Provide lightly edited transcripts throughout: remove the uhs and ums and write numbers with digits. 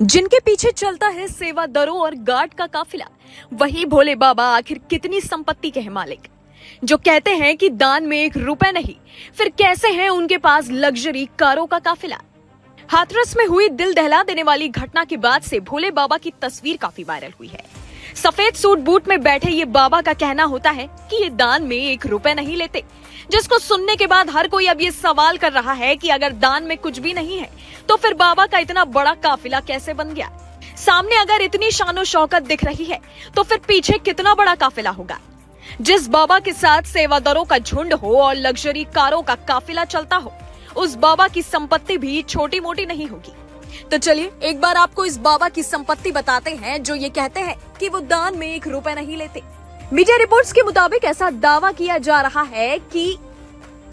जिनके पीछे चलता है सेवादारों और गार्ड का काफिला, वही भोले बाबा आखिर कितनी संपत्ति के हैं मालिक। जो कहते हैं कि दान में 1 रुपए नहीं, फिर कैसे हैं उनके पास लग्जरी कारों का काफिला। हाथरस में हुई दिल दहला देने वाली घटना के बाद से भोले बाबा की तस्वीर काफी वायरल हुई है। सफेद सूट बूट में बैठे ये बाबा का कहना होता है कि ये दान में 1 रुपए नहीं लेते, जिसको सुनने के बाद हर कोई अब ये सवाल कर रहा है कि अगर दान में कुछ भी नहीं है तो फिर बाबा का इतना बड़ा काफिला कैसे बन गया। सामने अगर इतनी शानो शौकत दिख रही है तो फिर पीछे कितना बड़ा काफिला होगा। जिस बाबा के साथ सेवादारों का झुंड हो और लग्जरी कारों का काफिला चलता हो, उस बाबा की संपत्ति भी छोटी मोटी नहीं होगी। तो चलिए एक बार आपको इस बाबा की संपत्ति बताते हैं जो ये कहते हैं कि वो दान में 1 रुपए नहीं लेते। मीडिया रिपोर्ट्स के मुताबिक ऐसा दावा किया जा रहा है कि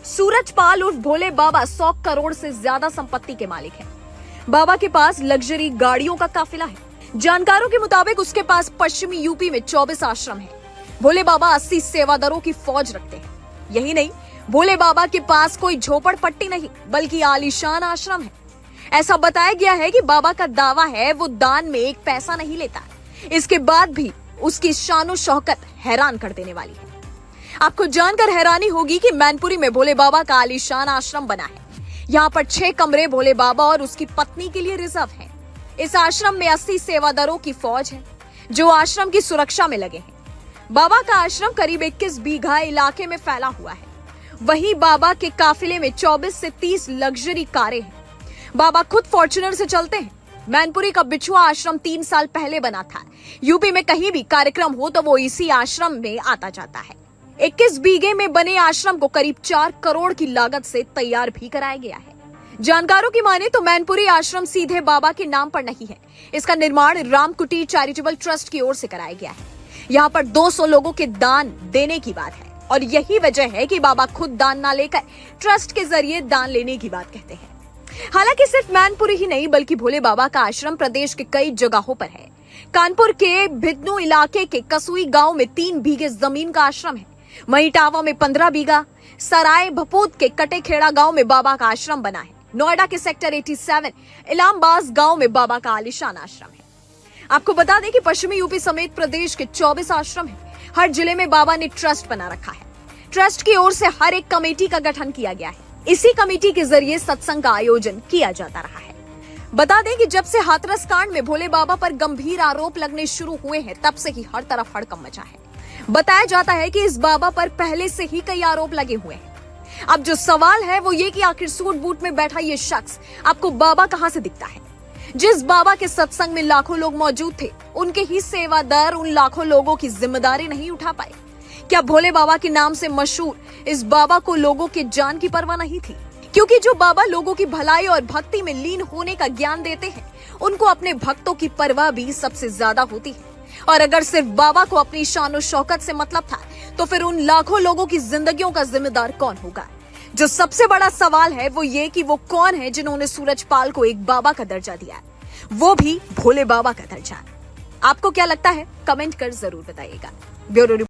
सूरजपाल उर्फ भोले बाबा 100 करोड़ से ज्यादा संपत्ति के मालिक हैं। बाबा के पास लग्जरी गाड़ियों का काफिला है। जानकारों के मुताबिक उसके पास पश्चिमी यूपी में 24 आश्रम है। भोले बाबा 80 सेवादारों की फौज रखते हैं। यही नहीं, भोले बाबा के पास कोई झोपड़पट्टी नहीं बल्कि आलीशान आश्रम है। ऐसा बताया गया है कि बाबा का दावा है वो दान में 1 पैसा नहीं लेता। इसके बाद भी उसकी शानो शौकत हैरान कर देने वाली है। आपको जानकर हैरानी होगी कि मैनपुरी में भोले बाबा का आलीशान आश्रम बना है। यहाँ पर 6 कमरे भोले बाबा और उसकी पत्नी के लिए रिजर्व हैं। इस आश्रम में 80 सेवादारों की फौज है जो आश्रम की सुरक्षा में लगे हैं। बाबा का आश्रम करीब 21 बीघा इलाके में फैला हुआ है। वहीं बाबा के काफिले में 24 से 30 लग्जरी कारें हैं। बाबा खुद फॉर्च्यूनर से चलते हैं। मैनपुरी का बिछुआ आश्रम 3 साल पहले बना था। यूपी में कहीं भी कार्यक्रम हो तो वो इसी आश्रम में आता जाता है। 21 बीघे में बने आश्रम को करीब 4 करोड़ की लागत से तैयार भी कराया गया है। जानकारों की माने तो मैनपुरी आश्रम सीधे बाबा के नाम पर नहीं है। इसका निर्माण राम कुटीर चैरिटेबल ट्रस्ट की ओर से कराया गया है। यहाँ पर 200 लोगों के दान देने की बात है और यही वजह है कि बाबा खुद दान ना लेकर ट्रस्ट के जरिए दान लेने की बात कहते हैं। हालांकि सिर्फ मैनपुरी ही नहीं बल्कि भोले बाबा का आश्रम प्रदेश के कई जगहों पर है। कानपुर के भिदनू इलाके के कसुई गांव में 3 बीघे जमीन का आश्रम है। वहीं इटावा में 15 बीघा, सराय भपूत के कटेखेड़ा गांव में बाबा का आश्रम बना है। नोएडा के सेक्टर 87 इलामबाज गांव में बाबा का आलीशान आश्रम है। आपको बता दें कि पश्चिमी यूपी समेत प्रदेश के 24 आश्रम है। हर जिले में बाबा ने ट्रस्ट बना रखा है। ट्रस्ट की ओर से हर एक कमेटी का गठन किया गया है। इसी कमेटी के जरिए सत्संग का आयोजन किया जाता रहा है। बता दें कि जब से हाथरस कांड में भोले बाबा पर गंभीर आरोप लगने शुरू हुए हैं तब से ही हर तरफ हड़कंप मचा है। बताया जाता है कि इस बाबा पर पहले से ही कई आरोप लगे हुए हैं। अब जो सवाल है वो ये कि आखिर सूट बूट में बैठा ये शख्स आपको बाबा कहां से दिखता है। जिस बाबा के सत्संग में लाखों लोग मौजूद थे, उनके ही सेवादार उन लाखों लोगों की जिम्मेदारी नहीं उठा पाए। क्या भोले बाबा के नाम से मशहूर इस बाबा को लोगों के जान की परवाह नहीं थी? क्योंकि जो बाबा लोगों की भलाई और भक्ति में लीन होने का ज्ञान देते हैं, उनको अपने भक्तों की परवाह भी सबसे ज्यादा होती है। और अगर सिर्फ बाबा को अपनी शान और शौकत से मतलब था, तो फिर उन लाखों लोगों की जिंदगियों का जिम्मेदार कौन होगा? जो सबसे बड़ा सवाल है वो ये कि वो कौन है जिन्होंने सूरजपाल को एक बाबा का दर्जा दिया, वो भी भोले बाबा का दर्जा। आपको क्या लगता है? कमेंट कर जरूर बताइएगा। ब्यूरो